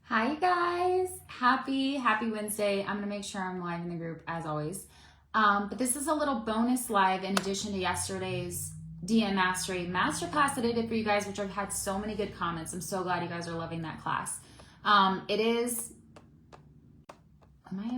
Hi you guys, happy Wednesday. I'm gonna make sure I'm live in the group as always. But this is a little bonus live in addition to yesterday's DM Mastery Masterclass that I did for you guys, which I've had so many good comments. I'm so glad you guys are loving that class. Am I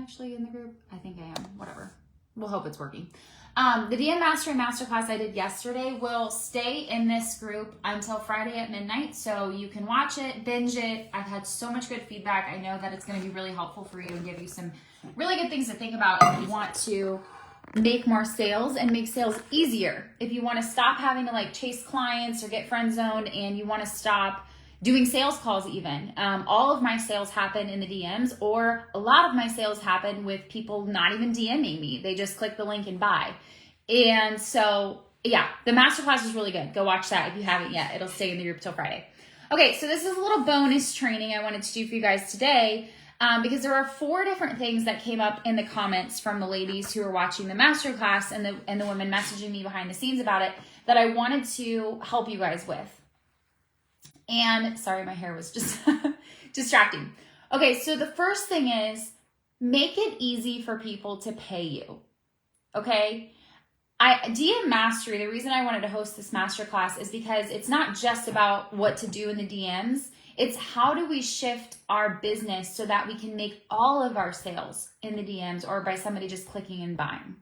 actually in the group? I think I am, whatever. We'll hope it's working. The DM Mastery Masterclass I did yesterday will stay in this group until Friday at midnight, so you can watch it, binge it. I've had so much good feedback. I know that it's going to be really helpful for you and give you some really good things to think about if you want to make more sales and make sales easier. If you want to stop having to chase clients or get friend zoned and you want to stop doing sales calls even. All of my sales happen in the DMs, or a lot of my sales happen with people not even DMing me. They just click the link and buy. And so, yeah, the masterclass is really good. Go watch that if you haven't yet. It'll stay in the group till Friday. Okay, so this is a little bonus training I wanted to do for you guys today because there are 4 different things that came up in the comments from the ladies who are watching the masterclass and the women messaging me behind the scenes about it that I wanted to help you guys with. And sorry, my hair was just distracting. Okay, so the first thing is make it easy for people to pay you. Okay? DM Mastery, the reason I wanted to host this masterclass is because it's not just about what to do in the DMs. It's how do we shift our business so that we can make all of our sales in the DMs or by somebody just clicking and buying.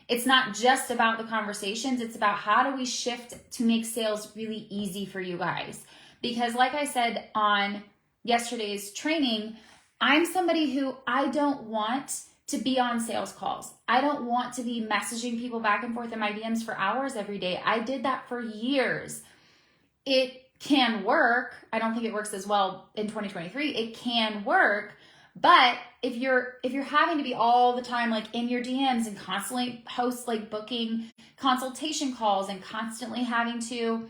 It's not just about the conversations. It's about how do we shift to make sales really easy for you guys. Because like I said on yesterday's training, I'm somebody who I don't want to be on sales calls. I don't want to be messaging people back and forth in my DMs for hours every day. I did that for years. It can work. I don't think it works as well in 2023. It can work. But if you're having to be all the time in your DMs and constantly host booking consultation calls and constantly having to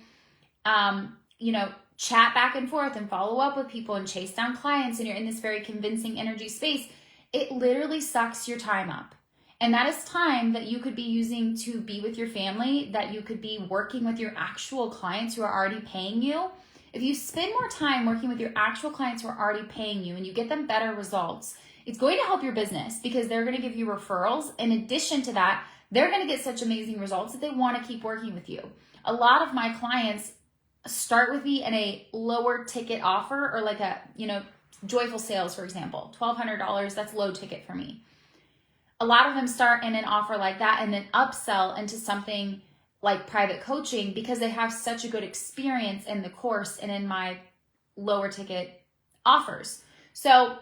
chat back and forth and follow up with people and chase down clients, and you're in this very convincing energy space, it literally sucks your time up. And that is time that you could be using to be with your family, that you could be working with your actual clients who are already paying you. If you spend more time working with your actual clients who are already paying you and you get them better results, it's going to help your business because they're going to give you referrals. In addition to that, they're going to get such amazing results that they want to keep working with you. A lot of my clients start with me in a lower ticket offer or joyful sales, for example, $1,200. That's low ticket for me. A lot of them start in an offer like that and then upsell into something like private coaching because they have such a good experience in the course and in my lower ticket offers. So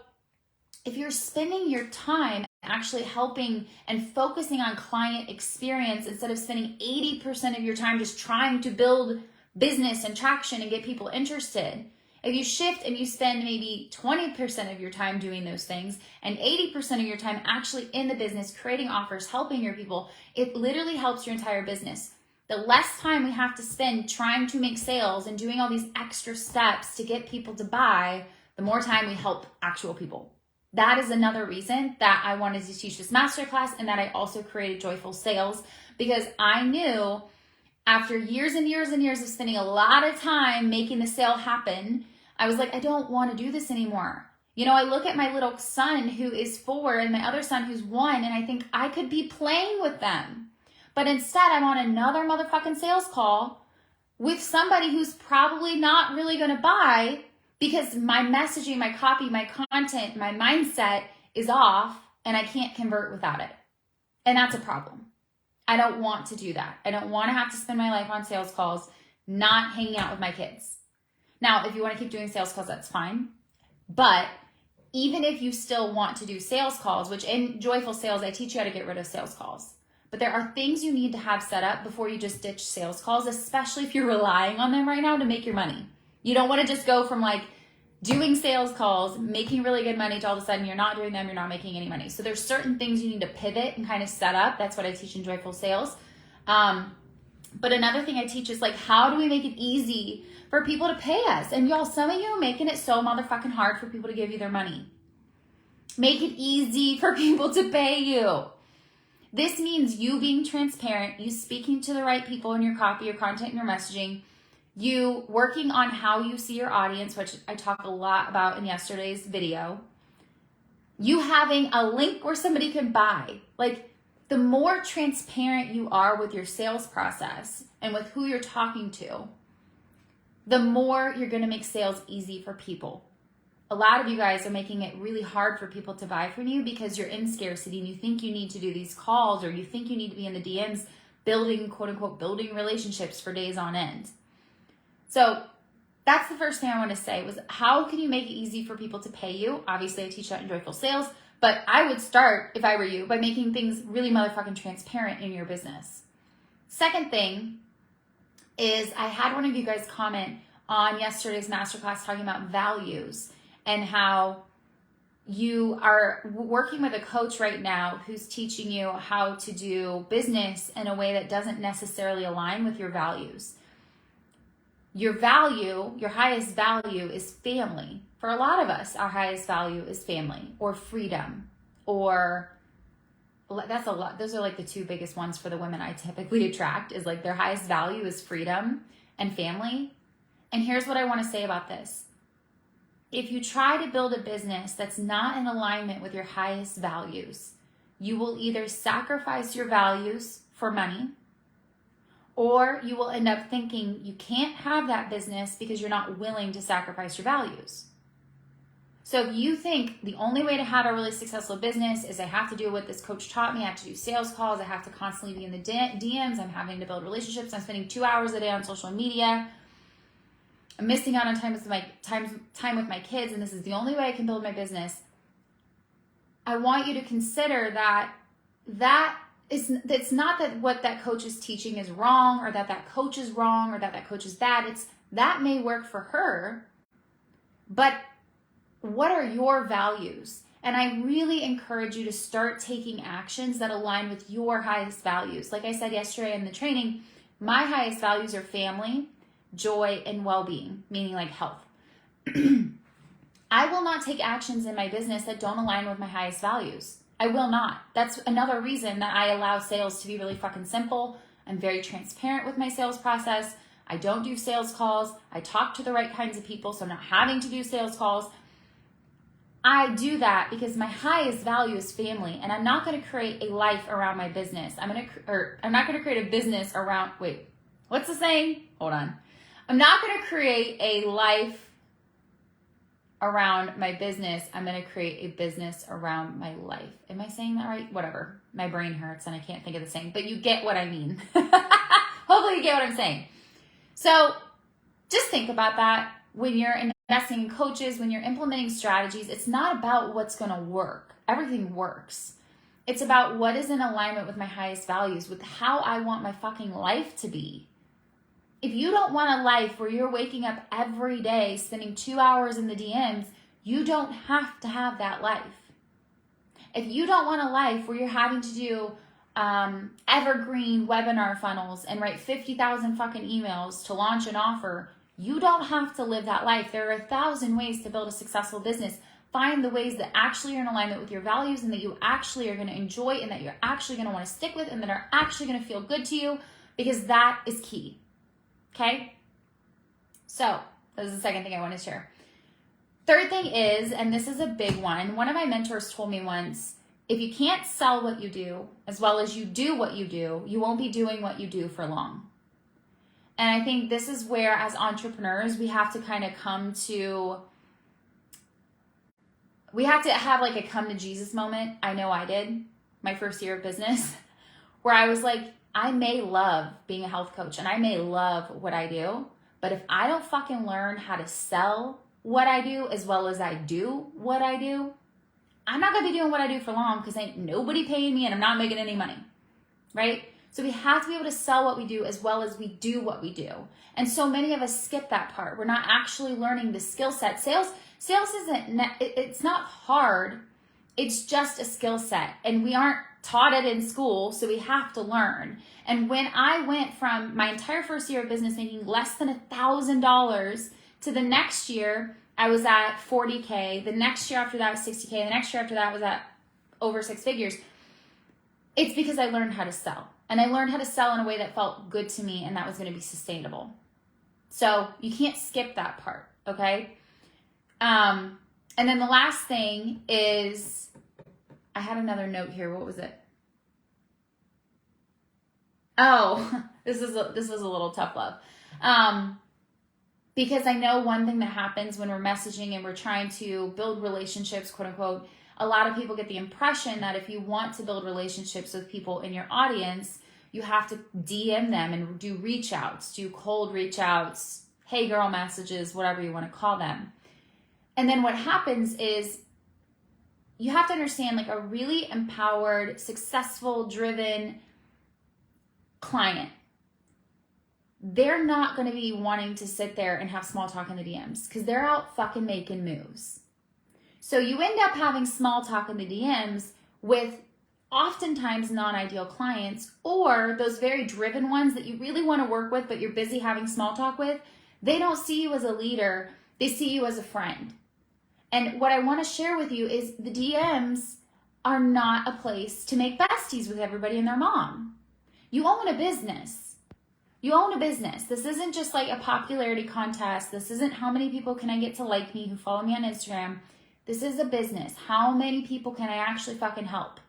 if you're spending your time actually helping and focusing on client experience instead of spending 80% of your time just trying to build business and traction and get people interested, if you shift and you spend maybe 20% of your time doing those things and 80% of your time actually in the business, creating offers, helping your people, it literally helps your entire business. The less time we have to spend trying to make sales and doing all these extra steps to get people to buy, the more time we help actual people. That is another reason that I wanted to teach this masterclass and that I also created Joyful Sales, because I knew after years and years and years of spending a lot of time making the sale happen, I was like, I don't want to do this anymore. I look at my little son who is 4 and my other son who's 1, and I think I could be playing with them. But instead, I'm on another motherfucking sales call with somebody who's probably not really going to buy because my messaging, my copy, my content, my mindset is off and I can't convert without it. And that's a problem. I don't want to do that. I don't want to have to spend my life on sales calls, not hanging out with my kids. Now, if you want to keep doing sales calls, that's fine. But even if you still want to do sales calls, which in Joyful Sales, I teach you how to get rid of sales calls. But there are things you need to have set up before you just ditch sales calls, especially if you're relying on them right now to make your money. You don't want to just go from doing sales calls, making really good money to all of a sudden you're not doing them, you're not making any money. So there's certain things you need to pivot and kind of set up. That's what I teach in Joyful Sales. But another thing I teach is how do we make it easy for people to pay us? And y'all, some of you are making it so motherfucking hard for people to give you their money. Make it easy for people to pay you. This means you being transparent, you speaking to the right people in your copy, your content, and your messaging, you working on how you see your audience, which I talked a lot about in yesterday's video, you having a link where somebody can buy. Like, the more transparent you are with your sales process and with who you're talking to, the more you're going to make sales easy for people. A lot of you guys are making it really hard for people to buy from you because you're in scarcity and you think you need to do these calls, or you think you need to be in the DMs building, quote unquote, building relationships for days on end. So that's the first thing I want to say was, how can you make it easy for people to pay you? Obviously, I teach that in Joyful Sales, but I would start, if I were you, by making things really motherfucking transparent in your business. Second thing is, I had one of you guys comment on yesterday's masterclass talking about values and how you are working with a coach right now who's teaching you how to do business in a way that doesn't necessarily align with your values. Your value, your highest value is family. For a lot of us, our highest value is family or freedom, or that's a lot. Those are like the two biggest ones for the women I typically attract, is like their highest value is freedom and family. And here's what I want to say about this. If you try to build a business that's not in alignment with your highest values, you will either sacrifice your values for money, or you will end up thinking you can't have that business because you're not willing to sacrifice your values. So if you think the only way to have a really successful business is I have to do what this coach taught me, I have to do sales calls, I have to constantly be in the DMs, I'm having to build relationships, I'm spending 2 hours a day on social media, I'm missing out on time with my kids, and this is the only way I can build my business, I want you to consider that it's not that what that coach is teaching is wrong, or that coach is wrong, or that coach is bad. That may work for her, but what are your values? And I really encourage you to start taking actions that align with your highest values. Like I said yesterday in the training, my highest values are family, joy, and well-being, meaning like health. I will not take actions in my business that don't align with my highest values. I will not. That's another reason that I allow sales to be really fucking simple. I'm very transparent with my sales process. I don't do sales calls. I talk to the right kinds of people, so I'm not having to do sales calls. I do that because my highest value is family, and I'm not going to create a life around my business. I'm not going to create a business around, wait, what's the saying? Hold on. I'm not going to create a life around my business. I'm going to create a business around my life. Am I saying that right? Whatever. My brain hurts and I can't think of the saying, but you get what I mean. Hopefully you get what I'm saying. So just think about that when you're investing in coaches, when you're implementing strategies. It's not about what's going to work. Everything works. It's about what is in alignment with my highest values, with how I want my fucking life to be. If you don't want a life where you're waking up every day, spending 2 hours in the DMs, you don't have to have that life. If you don't want a life where you're having to do evergreen webinar funnels and write 50,000 fucking emails to launch an offer, you don't have to live that life. There are 1,000 ways to build a successful business. Find the ways that actually are in alignment with your values and that you actually are going to enjoy and that you're actually going to want to stick with and that are actually going to feel good to you, because that is key. Okay? So, this is the second thing I want to share. Third thing is, and this is a big one of my mentors told me once, if you can't sell what you do as well as you do what you do, you won't be doing what you do for long. And I think this is where, as entrepreneurs, we have to kind of we have to have like a come to Jesus moment. I know I did my first year of business, where I was like, I may love being a health coach and I may love what I do, but if I don't fucking learn how to sell what I do as well as I do what I do, I'm not going to be doing what I do for long, because ain't nobody paying me and I'm not making any money, right? So we have to be able to sell what we do as well as we do what we do. And so many of us skip that part. We're not actually learning the skill set. Sales it's not hard. It's just a skill set. And we aren't taught it in school, so we have to learn. And when I went from my entire first year of business making less than $1,000 to the next year, I was at 40K. The next year after that was 60K. The next year after that was at over 6 figures. It's because I learned how to sell. And I learned how to sell in a way that felt good to me and that was going to be sustainable. So you can't skip that part, okay? And then the last thing is, I had another note here. What was it? Oh, this was a little tough love. Because I know one thing that happens when we're messaging and we're trying to build relationships, quote unquote, a lot of people get the impression that if you want to build relationships with people in your audience, you have to DM them and do reach outs, do cold reach outs, hey girl messages, whatever you want to call them. And then what happens is you have to understand, like, a really empowered, successful, driven client, they're not going to be wanting to sit there and have small talk in the DMs because they're out fucking making moves. So you end up having small talk in the DMs with oftentimes non-ideal clients, or those very driven ones that you really want to work with, but you're busy having small talk with. They don't see you as a leader. They see you as a friend. And what I want to share with you is the DMs are not a place to make besties with everybody and their mom. You own a business. You own a business. This isn't just like a popularity contest. This isn't how many people can I get to like me who follow me on Instagram. This is a business. How many people can I actually fucking help?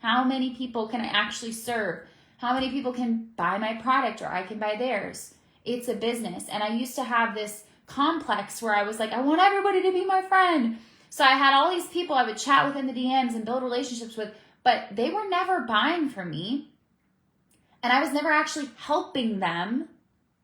How many people can I actually serve? How many people can buy my product or I can buy theirs? It's a business. And I used to have this complex where I was like, I want everybody to be my friend. So I had all these people I would chat with in the DMs and build relationships with, but they were never buying from me. And I was never actually helping them,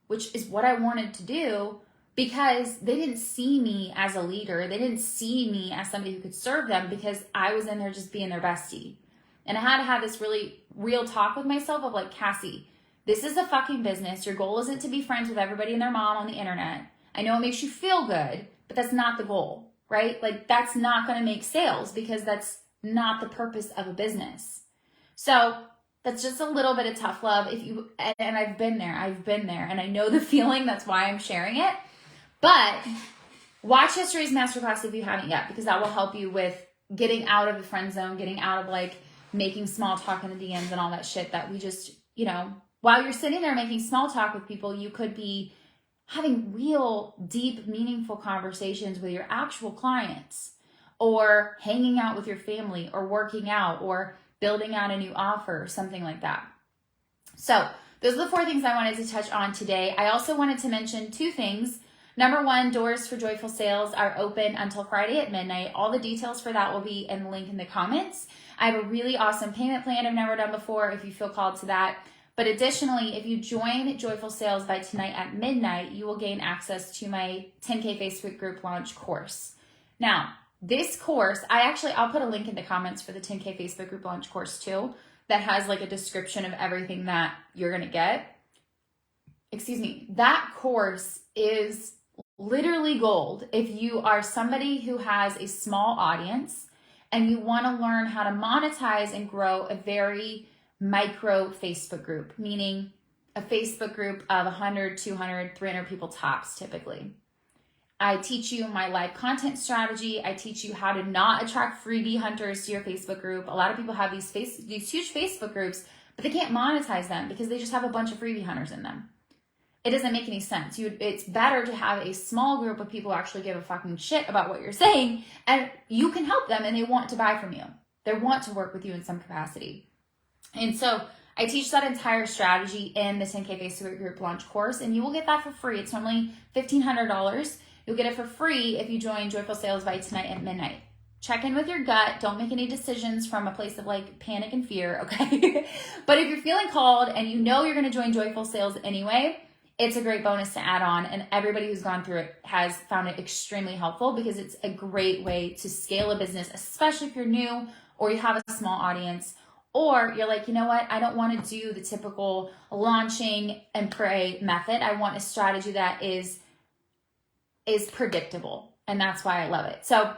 which is what I wanted to do, because they didn't see me as a leader. They didn't see me as somebody who could serve them because I was in there just being their bestie. And I had to have this really real talk with myself of like, Cassie, this is a fucking business. Your goal isn't to be friends with everybody and their mom on the internet. I know it makes you feel good, but that's not the goal, right? Like, that's not going to make sales because that's not the purpose of a business. So that's just a little bit of tough love. And I've been there, and I know the feeling. That's why I'm sharing it. But watch yesterday's masterclass if you haven't yet, because that will help you with getting out of the friend zone, getting out of like making small talk in the DMs and all that shit that we just, while you're sitting there making small talk with people, you could be having real, deep, meaningful conversations with your actual clients, or hanging out with your family, or working out, or building out a new offer, or something like that. So those are the 4 things I wanted to touch on today. I also wanted to mention 2 things. Number 1, doors for Joyful Sales are open until Friday at midnight. All the details for that will be in the link in the comments. I have a really awesome payment plan I've never done before if you feel called to that. But additionally, if you join Joyful Sales by tonight at midnight, you will gain access to my 10K Facebook group launch course. Now, this course, I'll put a link in the comments for the 10K Facebook group launch course too, that has like a description of everything that you're going to get. That course is literally gold if you are somebody who has a small audience and you want to learn how to monetize and grow a very micro Facebook group, meaning a Facebook group of 100, 200, 300 people tops typically. I teach you my live content strategy. I teach you how to not attract freebie hunters to your Facebook group. A lot of people have these huge Facebook groups, but they can't monetize them because they just have a bunch of freebie hunters in them. It doesn't make any sense. It's better to have a small group of people who actually give a fucking shit about what you're saying, and you can help them and they want to buy from you. They want to work with you in some capacity. And so I teach that entire strategy in the 10K Facebook group launch course, and you will get that for free. It's normally $1,500. You'll get it for free if you join Joyful Sales by tonight at midnight. Check in with your gut. Don't make any decisions from a place of like panic and fear, okay? But if you're feeling called and you know you're going to join Joyful Sales anyway, it's a great bonus to add on. And everybody who's gone through it has found it extremely helpful because it's a great way to scale a business, especially if you're new or you have a small audience. Or you're like, you know what? I don't want to do the typical launching and pray method. I want a strategy that is predictable. And that's why I love it. So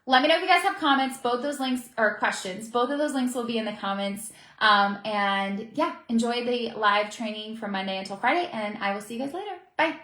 let me know if you guys have comments. Both those links or questions, both of those links will be in the comments. And yeah, enjoy the live training from Monday until Friday. And I will see you guys later. Bye.